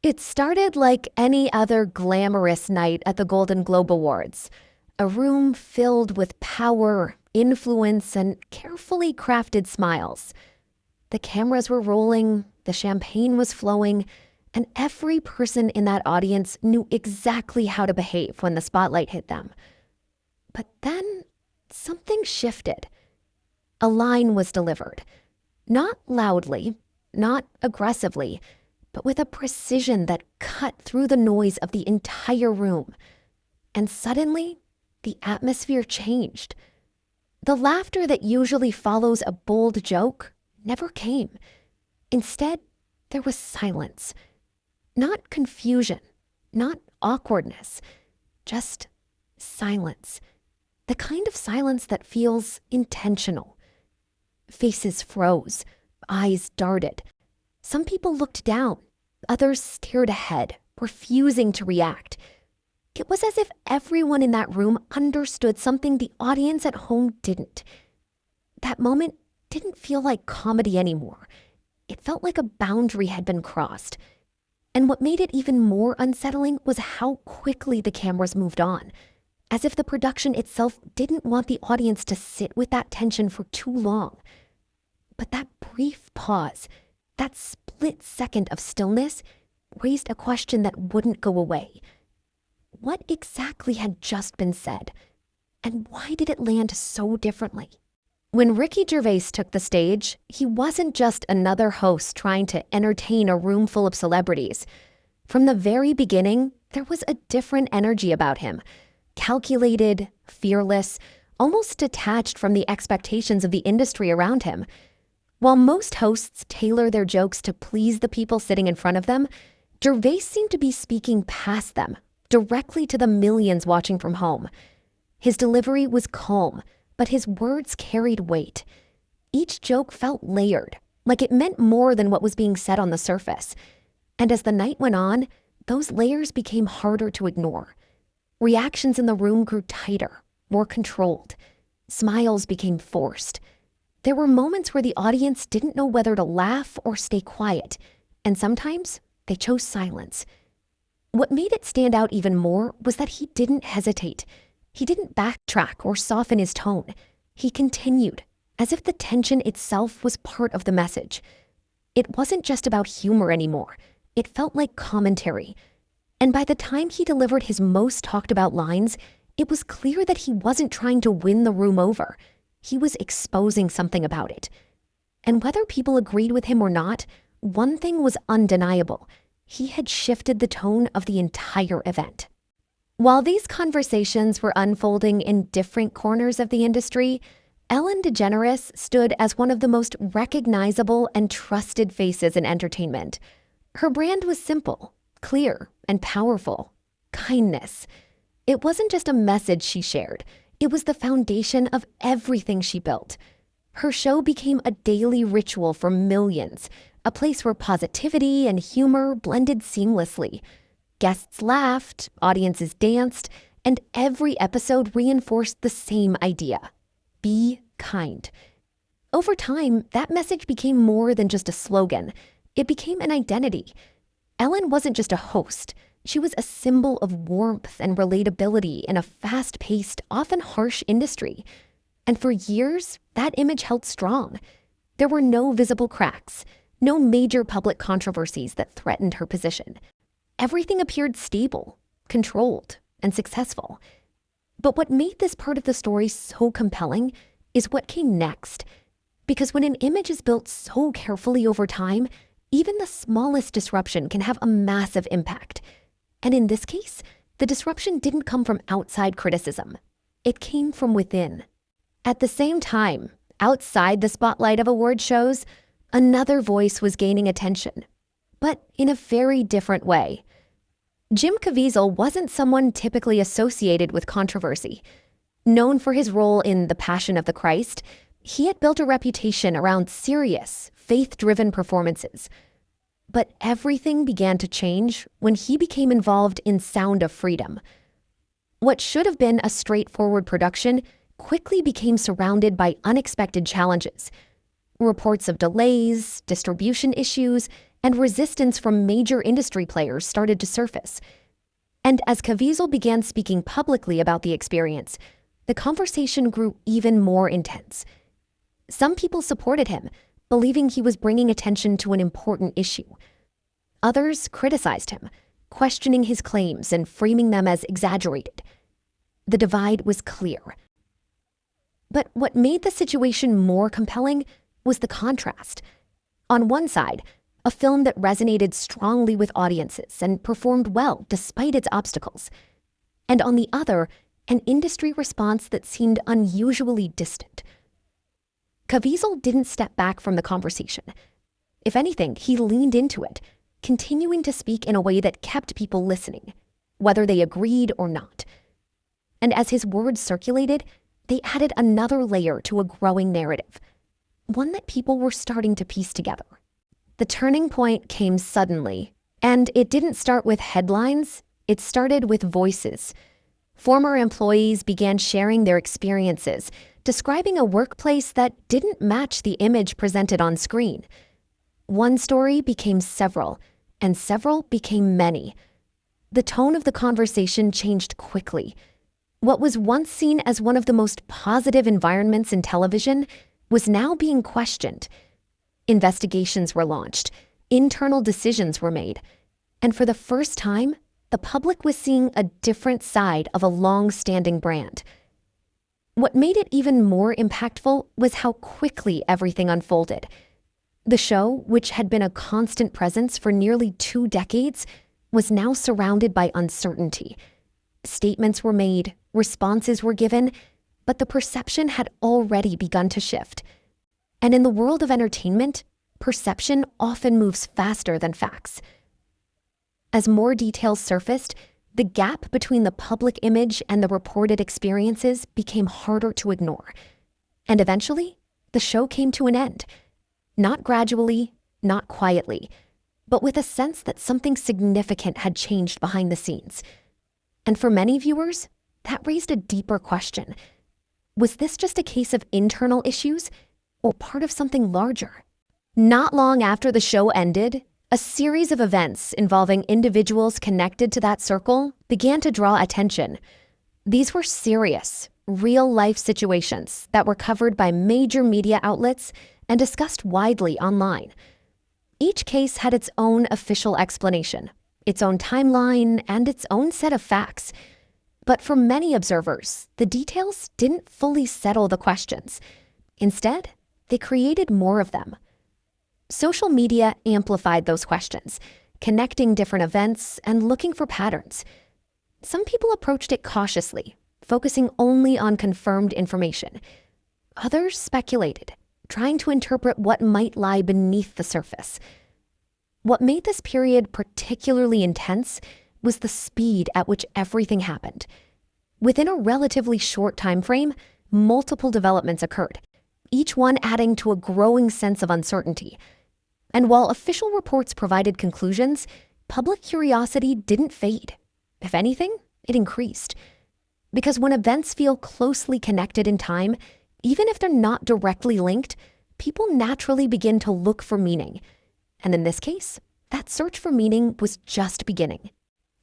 It started like any other glamorous night at the Golden Globe Awards. A room filled with power, influence, and carefully crafted smiles. The cameras were rolling, the champagne was flowing, and every person in that audience knew exactly how to behave when the spotlight hit them. But then something shifted. A line was delivered. Not loudly, not aggressively, but with a precision that cut through the noise of the entire room. And suddenly, the atmosphere changed. The laughter that usually follows a bold joke never came. Instead, there was silence. Not confusion, not awkwardness, just silence. The kind of silence that feels intentional. Faces froze, eyes darted. Some people looked down, others stared ahead, refusing to react. It was as if everyone in that room understood something the audience at home didn't. That moment didn't feel like comedy anymore. It felt like a boundary had been crossed. And what made it even more unsettling was how quickly the cameras moved on, as if the production itself didn't want the audience to sit with that tension for too long. But that brief pause, that split second of stillness, raised a question that wouldn't go away. What exactly had just been said? And why did it land so differently? When Ricky Gervais took the stage, he wasn't just another host trying to entertain a room full of celebrities. From the very beginning, there was a different energy about him. Calculated, fearless, almost detached from the expectations of the industry around him. While most hosts tailor their jokes to please the people sitting in front of them, Gervais seemed to be speaking past them, directly to the millions watching from home. His delivery was calm, but his words carried weight. Each joke felt layered, like it meant more than what was being said on the surface. And as the night went on, those layers became harder to ignore. Reactions in the room grew tighter, more controlled. Smiles became forced. There were moments where the audience didn't know whether to laugh or stay quiet, and sometimes they chose silence. What made it stand out even more was that he didn't hesitate. He didn't backtrack or soften his tone. He continued, as if the tension itself was part of the message. It wasn't just about humor anymore. It felt like commentary. And by the time he delivered his most talked about lines, it was clear that he wasn't trying to win the room over. He was exposing something about it. And whether people agreed with him or not, one thing was undeniable. He had shifted the tone of the entire event. While these conversations were unfolding in different corners of the industry, Ellen DeGeneres stood as one of the most recognizable and trusted faces in entertainment. Her brand was simple, clear, and powerful. Kindness. It wasn't just a message she shared. It was the foundation of everything she built. Her show became a daily ritual for millions, a place where positivity and humor blended seamlessly. Guests laughed, audiences danced, and every episode reinforced the same idea. Be kind. Over time, that message became more than just a slogan. It became an identity. Ellen wasn't just a host. She was a symbol of warmth and relatability in a fast-paced, often harsh industry. And for years, that image held strong. There were no visible cracks, no major public controversies that threatened her position. Everything appeared stable, controlled, and successful. But what made this part of the story so compelling is what came next. Because when an image is built so carefully over time, even the smallest disruption can have a massive impact. And in this case, the disruption didn't come from outside criticism. It came from within. At the same time, outside the spotlight of award shows, another voice was gaining attention, but in a very different way. Jim Caviezel wasn't someone typically associated with controversy. Known for his role in The Passion of the Christ, he had built a reputation around serious, faith-driven performances. But everything began to change when he became involved in Sound of Freedom. What should have been a straightforward production quickly became surrounded by unexpected challenges. Reports of delays, distribution issues, and resistance from major industry players started to surface. And as Caviezel began speaking publicly about the experience, the conversation grew even more intense. Some people supported him, believing he was bringing attention to an important issue. Others criticized him, questioning his claims and framing them as exaggerated. The divide was clear. But what made the situation more compelling was the contrast. On one side, a film that resonated strongly with audiences and performed well despite its obstacles. And on the other, an industry response that seemed unusually distant. Caviezel didn't step back from the conversation. If anything, he leaned into it, continuing to speak in a way that kept people listening, whether they agreed or not. And as his words circulated, they added another layer to a growing narrative, one that people were starting to piece together. The turning point came suddenly, and it didn't start with headlines, it started with voices. Former employees began sharing their experiences, describing a workplace that didn't match the image presented on screen. One story became several, and several became many. The tone of the conversation changed quickly. What was once seen as one of the most positive environments in television was now being questioned. Investigations were launched, internal decisions were made, and for the first time, the public was seeing a different side of a long-standing brand. What made it even more impactful was how quickly everything unfolded. The show, which had been a constant presence for nearly 2 decades, was now surrounded by uncertainty. Statements were made, responses were given, but the perception had already begun to shift. And in the world of entertainment, perception often moves faster than facts. As more details surfaced, the gap between the public image and the reported experiences became harder to ignore. And eventually, the show came to an end. Not gradually, not quietly, but with a sense that something significant had changed behind the scenes. And for many viewers, that raised a deeper question. Was this just a case of internal issues, or part of something larger? Not long after the show ended, a series of events involving individuals connected to that circle began to draw attention. These were serious, real-life situations that were covered by major media outlets and discussed widely online. Each case had its own official explanation, its own timeline, and its own set of facts. But for many observers, the details didn't fully settle the questions. Instead, they created more of them. Social media amplified those questions, connecting different events and looking for patterns. Some people approached it cautiously, focusing only on confirmed information. Others speculated, trying to interpret what might lie beneath the surface. What made this period particularly intense was the speed at which everything happened. Within a relatively short time frame, multiple developments occurred, each one adding to a growing sense of uncertainty. And while official reports provided conclusions, public curiosity didn't fade. If anything, it increased. Because when events feel closely connected in time, even if they're not directly linked, people naturally begin to look for meaning. And in this case, that search for meaning was just beginning.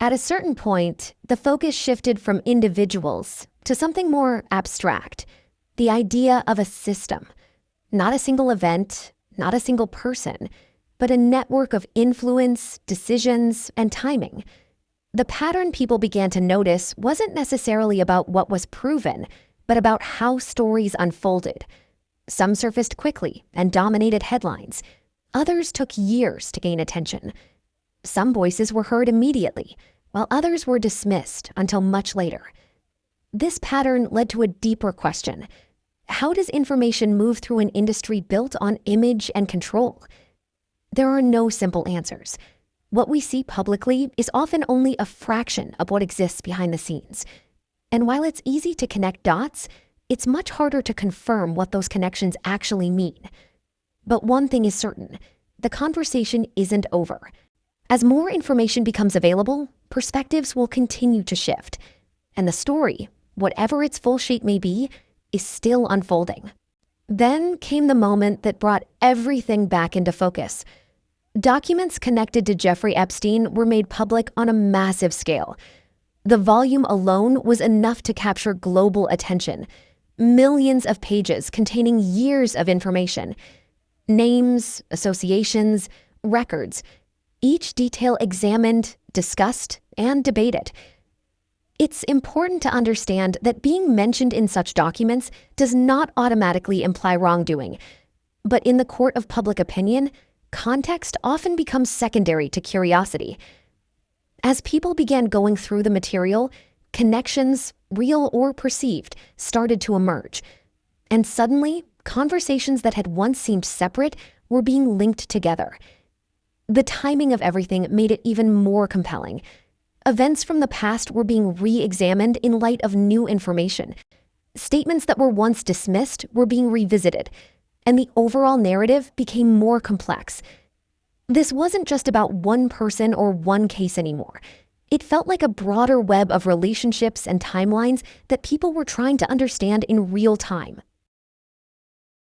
At a certain point, the focus shifted from individuals to something more abstract, the idea of a system. Not a single event, not a single person, but a network of influence, decisions, and timing. The pattern people began to notice wasn't necessarily about what was proven, but about how stories unfolded. Some surfaced quickly and dominated headlines. Others took years to gain attention. Some voices were heard immediately, while others were dismissed until much later. This pattern led to a deeper question. How does information move through an industry built on image and control? There are no simple answers. What we see publicly is often only a fraction of what exists behind the scenes. And while it's easy to connect dots, it's much harder to confirm what those connections actually mean. But one thing is certain, the conversation isn't over. As more information becomes available, perspectives will continue to shift. And the story, whatever its full shape may be, is still unfolding. Then came the moment that brought everything back into focus. Documents connected to Jeffrey Epstein were made public on a massive scale. The volume alone was enough to capture global attention. Millions of pages containing years of information. Names, associations, records. Each detail examined, discussed, and debated. It's important to understand that being mentioned in such documents does not automatically imply wrongdoing. But in the court of public opinion, context often becomes secondary to curiosity. As people began going through the material, connections, real or perceived, started to emerge. And suddenly, conversations that had once seemed separate were being linked together. The timing of everything made it even more compelling. Events from the past were being re-examined in light of new information. Statements that were once dismissed were being revisited, and the overall narrative became more complex. This wasn't just about one person or one case anymore. It felt like a broader web of relationships and timelines that people were trying to understand in real time.